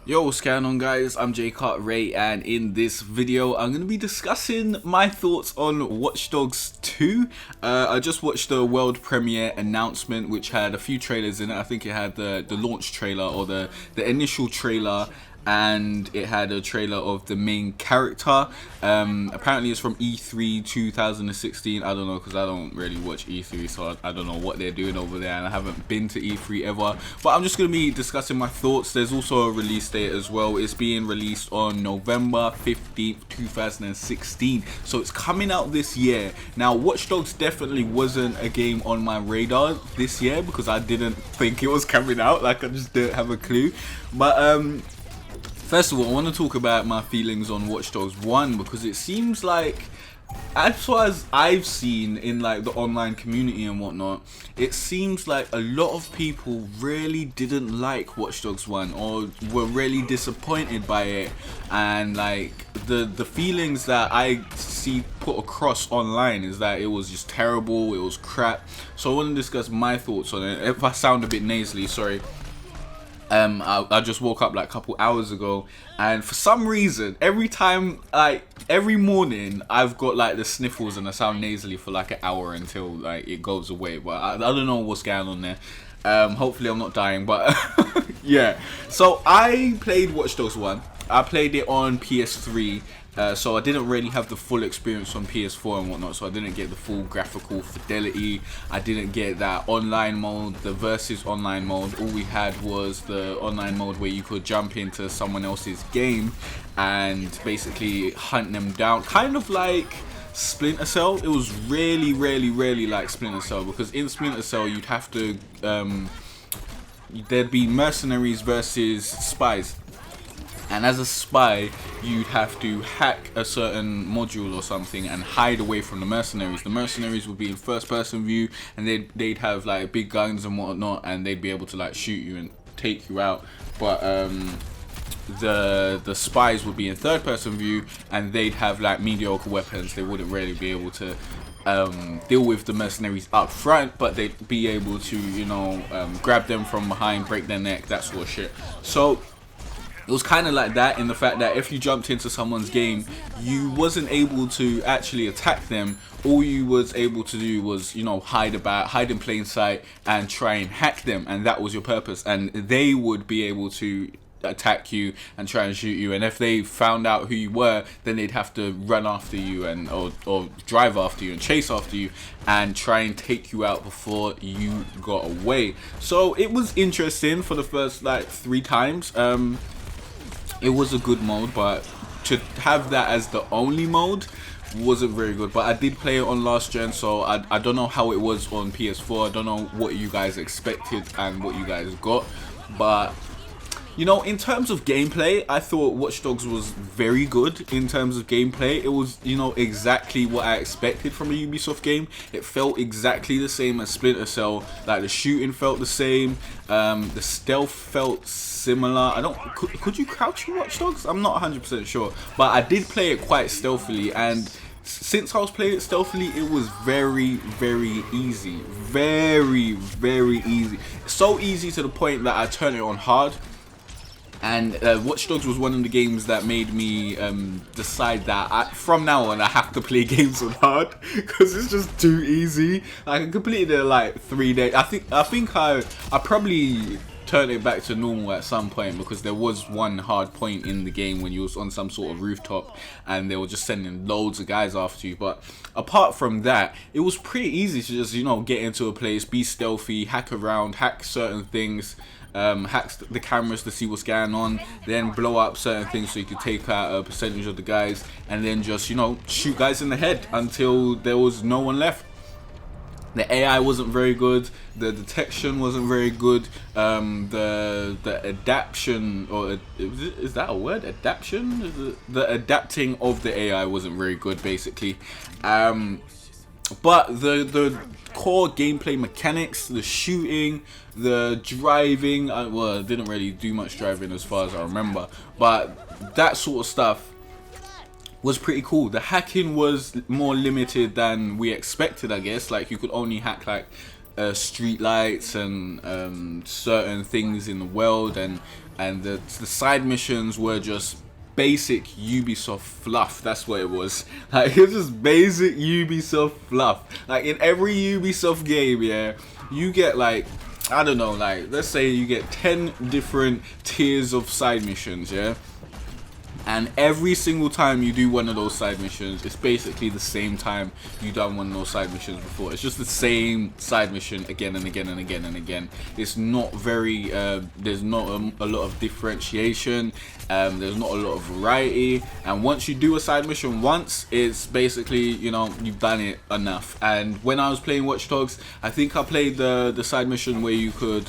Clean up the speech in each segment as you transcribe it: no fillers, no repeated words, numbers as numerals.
Yo, what's going on, guys? I'm J Ray, and in this video I'm going to be discussing my thoughts on Watch Dogs 2. I just watched the world premiere announcement, which had a few trailers in it. I think it had the launch trailer, or the initial trailer, and it had a trailer of the main character. Apparently it's from E3 2016. I don't know, because I don't really watch E3, so I don't know what they're doing over there, and I haven't been to E3 ever. But I'm just going to be discussing my thoughts. There's also a release date as well. It's being released on November 15th 2016, so it's coming out this year. Now, Watch Dogs definitely wasn't a game on my radar this year, because I didn't think it was coming out. Like, I just didn't have a clue. But first of all, I want to talk about my feelings on Watch Dogs 1, because it seems like, as far as I've seen in like the online community and whatnot, it seems like a lot of people really didn't like Watch Dogs 1, or were really disappointed by it, and like the feelings that I see put across online is that it was just terrible, it was crap. So I want to discuss my thoughts on it. If I sound a bit nasally, sorry. I just woke up like a couple hours ago, and for some reason, every morning, I've got like the sniffles and I sound nasally for like an hour until like it goes away. But I don't know what's going on there. Hopefully I'm not dying, but yeah. So I played Watch Dogs 1. I played it on PS3. So I didn't really have the full experience on PS4 and whatnot, so I didn't get the full graphical fidelity. I didn't get that online mode, the versus online mode. All we had was the online mode where you could jump into someone else's game and basically hunt them down, kind of like Splinter Cell. It was really like Splinter Cell, because in Splinter Cell you'd have to there'd be mercenaries versus spies. And as a spy, you'd have to hack a certain module or something and hide away from the mercenaries. The mercenaries would be in first-person view, and they'd have like big guns and whatnot, and they'd be able to like shoot you and take you out. But the spies would be in third-person view, and they'd have like mediocre weapons. They wouldn't really be able to deal with the mercenaries up front, but they'd be able to, you know, grab them from behind, break their neck, that sort of shit. So it was kind of like that, in the fact that if you jumped into someone's game, you wasn't able to actually attack them. All you was able to do was, you know, hide in plain sight and try and hack them, and that was your purpose. And they would be able to attack you and try and shoot you, and if they found out who you were, then they'd have to run after you and or drive after you and chase after you and try and take you out before you got away. So it was interesting for the first like 3 times. It was a good mode, but to have that as the only mode wasn't very good. But I did play it on last gen, so I don't know how it was on PS4. I don't know what you guys expected and what you guys got. But you know, in terms of gameplay, I thought Watch Dogs was very good in terms of gameplay. It was, you know, exactly what I expected from a Ubisoft game. It felt exactly the same as Splinter Cell. Like, the shooting felt the same. The stealth felt similar. Could you crouch in Watch Dogs? I'm not 100% sure. But I did play it quite stealthily, and since I was playing it stealthily, it was very easy. Very easy. So easy to the point that I turned it on hard. And Watch Dogs was one of the games that made me decide that from now on I have to play games on hard, because it's just too easy. Like, I completed it in like 3 days. I think I probably turned it back to normal at some point, because there was one hard point in the game when you was on some sort of rooftop and they were just sending loads of guys after you. But apart from that, it was pretty easy to just, you know, get into a place, be stealthy, hack around, hack certain things, hack the cameras to see what's going on, then blow up certain things so you could take out a percentage of the guys, and then just, you know, shoot guys in the head until there was no one left. The AI wasn't very good. The detection wasn't very good. The adaption, or is that a word? Adaption? The adapting of the AI wasn't very good, basically. But the core gameplay mechanics, the shooting, the driving, well, I didn't really do much driving as far as I remember, but that sort of stuff was pretty cool. The hacking was more limited than we expected, I guess. Like, you could only hack like street lights and certain things in the world, and and the side missions were just basic Ubisoft fluff. That's what it was. Like, it was just basic Ubisoft fluff. Like, in every Ubisoft game, yeah, you get like, I don't know, like, let's say you get 10 different tiers of side missions, yeah? And every single time you do one of those side missions, it's basically the same time you done one of those side missions before. It's just the same side mission again and again and again and again. It's not very, there's not a lot of differentiation. There's not a lot of variety. And once you do a side mission once, it's basically, you know, you've done it enough. And when I was playing Watch Dogs, I think I played the side mission where you could,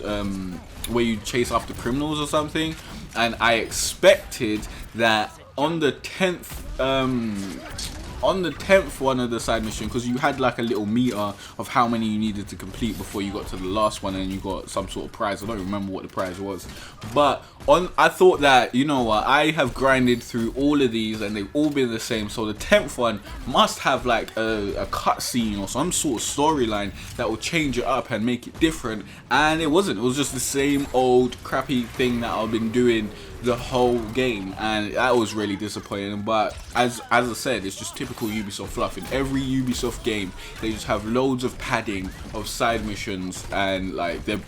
where you chase after criminals or something. And I expected that on the 10th one of the side mission, because you had like a little meter of how many you needed to complete before you got to the last one, and you got some sort of prize. I don't remember what the prize was, but I thought that, you know what, I have grinded through all of these and they've all been the same, so the 10th one must have like a cutscene or some sort of storyline that will change it up and make it different. And it wasn't. It was just the same old crappy thing that I've been doing the whole game, and that was really disappointing. But as I said, it's just typical Ubisoft fluff. In every Ubisoft game, they just have loads of padding of side missions, and like they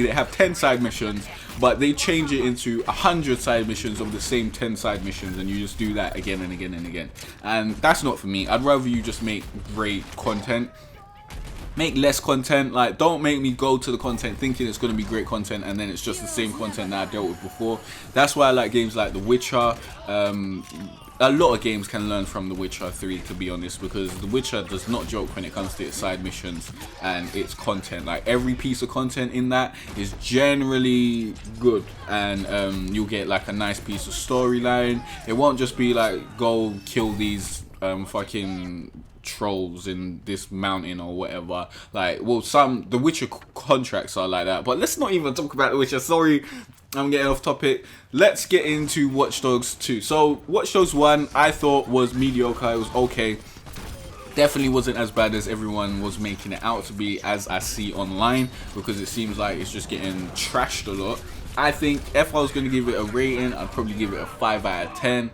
have 10 side missions, but they change it into 100 side missions of the same 10 side missions, and you just do that again and again and again. And that's not for me. I'd rather you just make great content. Make less content. Like, don't make me go to the content thinking it's going to be great content and then it's just the same content that I dealt with before. That's why I like games like The Witcher. A lot of games can learn from The Witcher 3, to be honest, because The Witcher does not joke when it comes to its side missions and its content. Like, every piece of content in that is generally good, and you'll get like a nice piece of storyline. It won't just be like, go kill these fucking trolls in this mountain or whatever. Like, well, the Witcher contracts are like that, but let's not even talk about The Witcher. Sorry, I'm getting off topic. Let's get into Watch Dogs 2. So Watch Dogs 1 I thought was mediocre. It was okay. Definitely wasn't as bad as everyone was making it out to be, as I see online, because it seems like it's just getting trashed a lot. I think if I was going to give it a rating, I'd probably give it a 5 out of 10.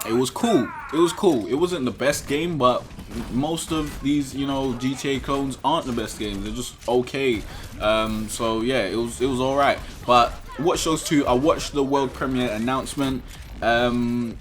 It was cool. It was cool. It wasn't the best game, but most of these, you know, GTA clones aren't the best games. They're just okay. So yeah, it was alright. But Watch Dogs 2, I watched the world premiere announcement. The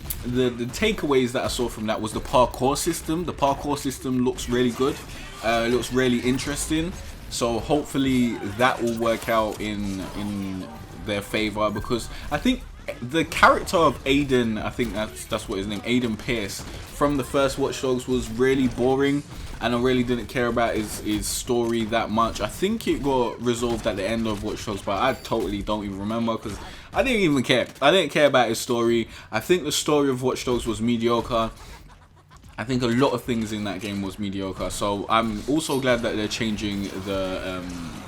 takeaways that I saw from that was the parkour system. The parkour system looks really good. It looks really interesting. So hopefully that will work out in their favor, because I think the character of Aiden, I think that's what his name, Aiden Pierce, from the first Watch Dogs was really boring, and I really didn't care about his story that much. I think it got resolved at the end of Watch Dogs, but I totally don't even remember, because I didn't even care. I didn't care about his story. I think the story of Watch Dogs was mediocre. I think a lot of things in that game was mediocre. So I'm also glad that they're changing the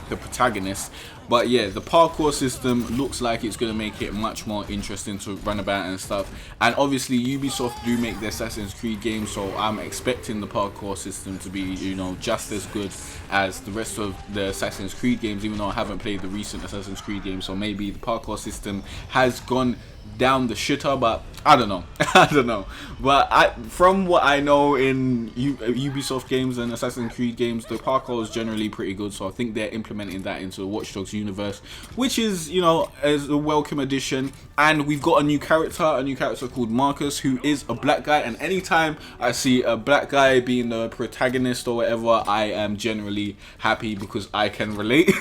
protagonist. But yeah, the parkour system looks like it's going to make it much more interesting to run about and stuff. And obviously Ubisoft do make the Assassin's Creed games, so I'm expecting the parkour system to be, you know, just as good as the rest of the Assassin's Creed games, even though I haven't played the recent Assassin's Creed games. So maybe the parkour system has gone down the shitter, but I don't know. I don't know. But from what I know in Ubisoft games and Assassin's Creed games, the parkour is generally pretty good. So I think they're implementing that into the Watch Dogs universe, which is, you know, is a welcome addition. And we've got a new character called Marcus, who is a black guy. And anytime I see a black guy being the protagonist or whatever, I am generally happy, because I can relate.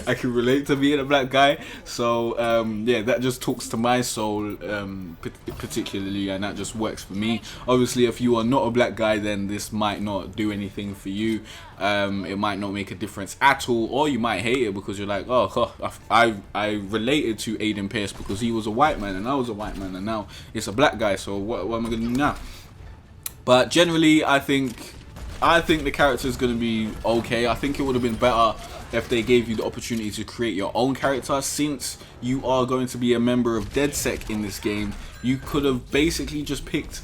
I can relate to being a black guy. So yeah, that just talks to my soul particularly, and that just works for me. Obviously, if you are not a black guy, then this might not do anything for you. It might not make a difference at all, or you might hate it because you're like, oh, I related to Aiden Pierce because he was a white man and I was a white man, and now it's a black guy, so what am I gonna do now? But generally, I think the character is gonna be okay. I think it would have been better if they gave you the opportunity to create your own character. Since you are going to be a member of DedSec in this game, you could have basically just picked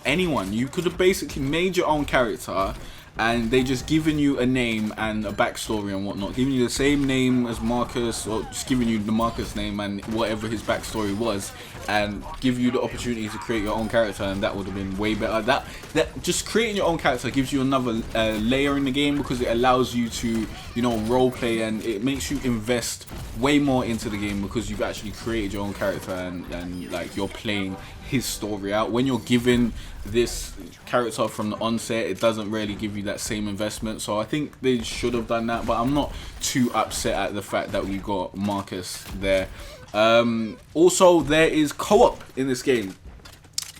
anyone. You could have basically made your own character and they just giving you a name and a backstory and whatnot, giving you the same name as Marcus, or just giving you the Marcus name and whatever his backstory was, and give you the opportunity to create your own character, and that would have been way better. That just creating your own character gives you another layer in the game, because it allows you to, you know, role play, and it makes you invest way more into the game because you've actually created your own character, and like you're playing his story out. When you're given this character from the onset, it doesn't really give you that same investment. So I think they should have done that, but I'm not too upset at the fact that we got Marcus there. Also, there is co-op in this game,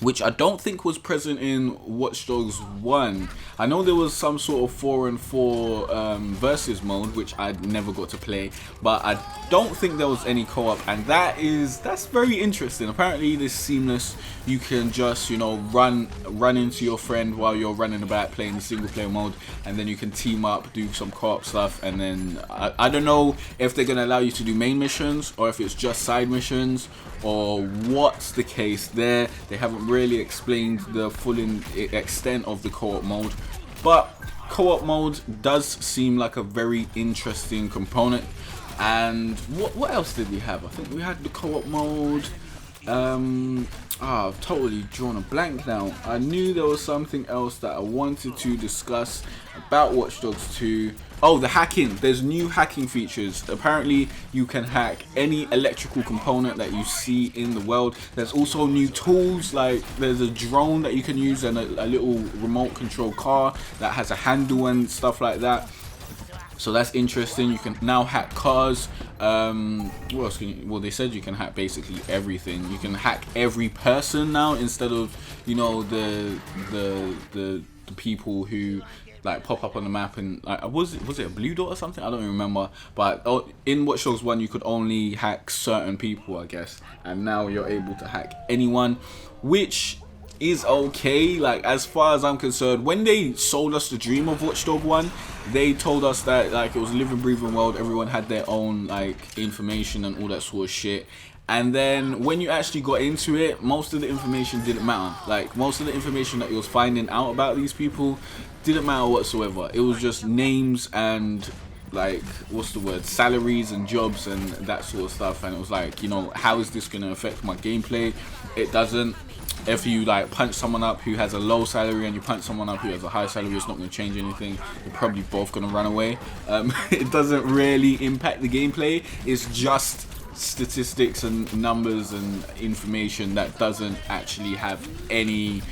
which I don't think was present in Watchdogs 1. I know there was some sort of 4-on-4 versus mode, which I never got to play, but I don't think there was any co-op, and that's very interesting. Apparently this seamless, you can just, you know, run into your friend while you're running about playing the single player mode, and then you can team up, do some co-op stuff, and then I don't know if they're gonna allow you to do main missions or if it's just side missions or what's the case there. They haven't really explained the full extent of the co-op mode, but co-op mode does seem like a very interesting component. And what else did we have? I think we had the co-op mode. I've totally drawn a blank now. I knew there was something else that I wanted to discuss about Watch Dogs 2. Oh, the hacking. There's new hacking features. Apparently, you can hack any electrical component that you see in the world. There's also new tools, like there's a drone that you can use, and a little remote control car that has a handle and stuff like that. So that's interesting. You can now hack cars. What else can you, well, they said you can hack basically everything. You can hack every person now, instead of, you know, the people who like pop up on the map, and like, was it a blue dot or something? I don't even remember. But in Watch Dogs 1 you could only hack certain people, I guess, and now you're able to hack anyone, which is okay. Like, as far as I'm concerned, when they sold us the dream of Watch Dog 1, they told us that like it was a living, breathing world, everyone had their own like information and all that sort of shit. And then when you actually got into it, most of the information didn't matter. Like, most of the information that you was finding out about these people didn't matter whatsoever. It was just names and like, what's the word, salaries and jobs and that sort of stuff. And it was like, you know, how is this gonna affect my gameplay? It doesn't. If you like punch someone up who has a low salary and you punch someone up who has a high salary, it's not going to change anything. You're probably both going to run away. It doesn't really impact the gameplay. It's just statistics and numbers and information that doesn't actually have any,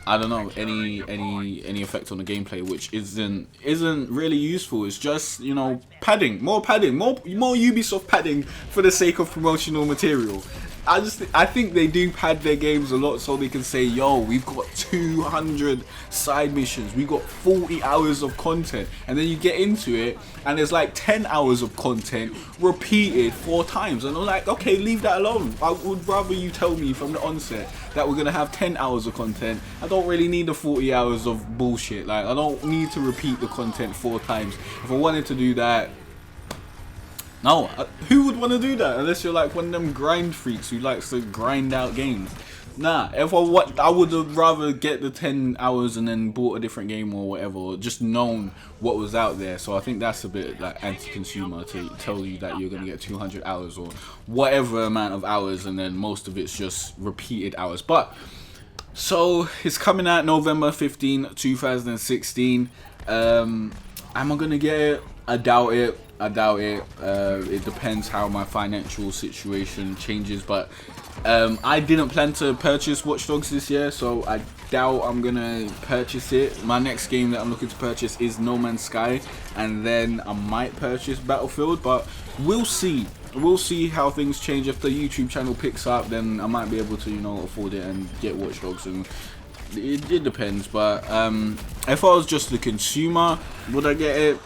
I don't know, any effect on the gameplay, which isn't really useful. It's just, you know, padding, more Ubisoft padding for the sake of promotional material. I think they do pad their games a lot so they can say, yo, we've got 200 side missions, we got 40 hours of content, and then you get into it and there's like 10 hours of content repeated 4 times, and I'm like, okay, leave that alone. I would rather you tell me from the onset that we're gonna have 10 hours of content. I don't really need the 40 hours of bullshit. Like, I don't need to repeat the content 4 times. If I wanted to do that, no, who would want to do that unless you're like one of them grind freaks who likes to grind out games? Nah, if I would have rather get the 10 hours and then bought a different game or whatever, or just known what was out there. So I think that's a bit like anti-consumer to tell you that you're going to get 200 hours or whatever amount of hours, and then most of it's just repeated hours. But so it's coming out November 15, 2016. Am I going to get it? I doubt it. It depends how my financial situation changes, but I didn't plan to purchase Watch Dogs this year, so I doubt I'm gonna purchase it. My next game that I'm looking to purchase is No Man's Sky, and then I might purchase Battlefield, but we'll see. We'll see how things change. If the YouTube channel picks up, then I might be able to, you know, afford it and get Watch Dogs, and it depends. But if I was just the consumer, would I get it?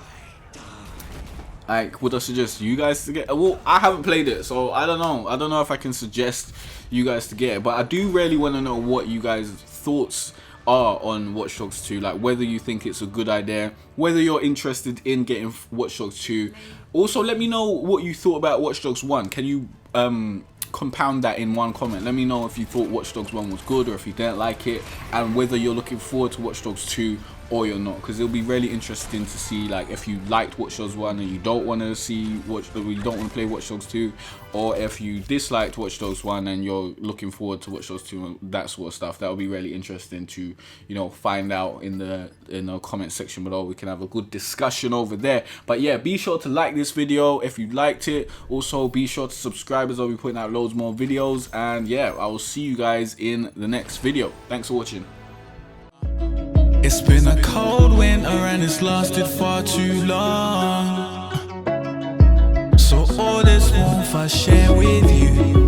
Like, would I suggest you guys to get it? Well, I haven't played it, so I don't know. I don't know if I can suggest you guys to get it, but I do really want to know what you guys' thoughts are on Watch Dogs 2. Like, whether you think it's a good idea, whether you're interested in getting Watch Dogs 2. Also, let me know what you thought about Watch Dogs 1. Can you compound that in one comment? Let me know if you thought Watch Dogs 1 was good or if you didn't like it, and whether you're looking forward to Watch Dogs 2 or you're not, because it'll be really interesting to see like if you liked Watch Dogs 1 and you don't want to see you don't want to play Watch Dogs 2, or if you disliked Watch Dogs 1 and you're looking forward to Watch Dogs 2 and that sort of stuff. That would be really interesting to, you know, find out in the comment section below. We can have a good discussion over there. But yeah, be sure to like this video if you liked it. Also be sure to subscribe, as I'll be putting out loads more videos. And yeah, I will see you guys in the next video. Thanks for watching. It's been a cold winter and it's lasted far too long. So all this warmth I share with you.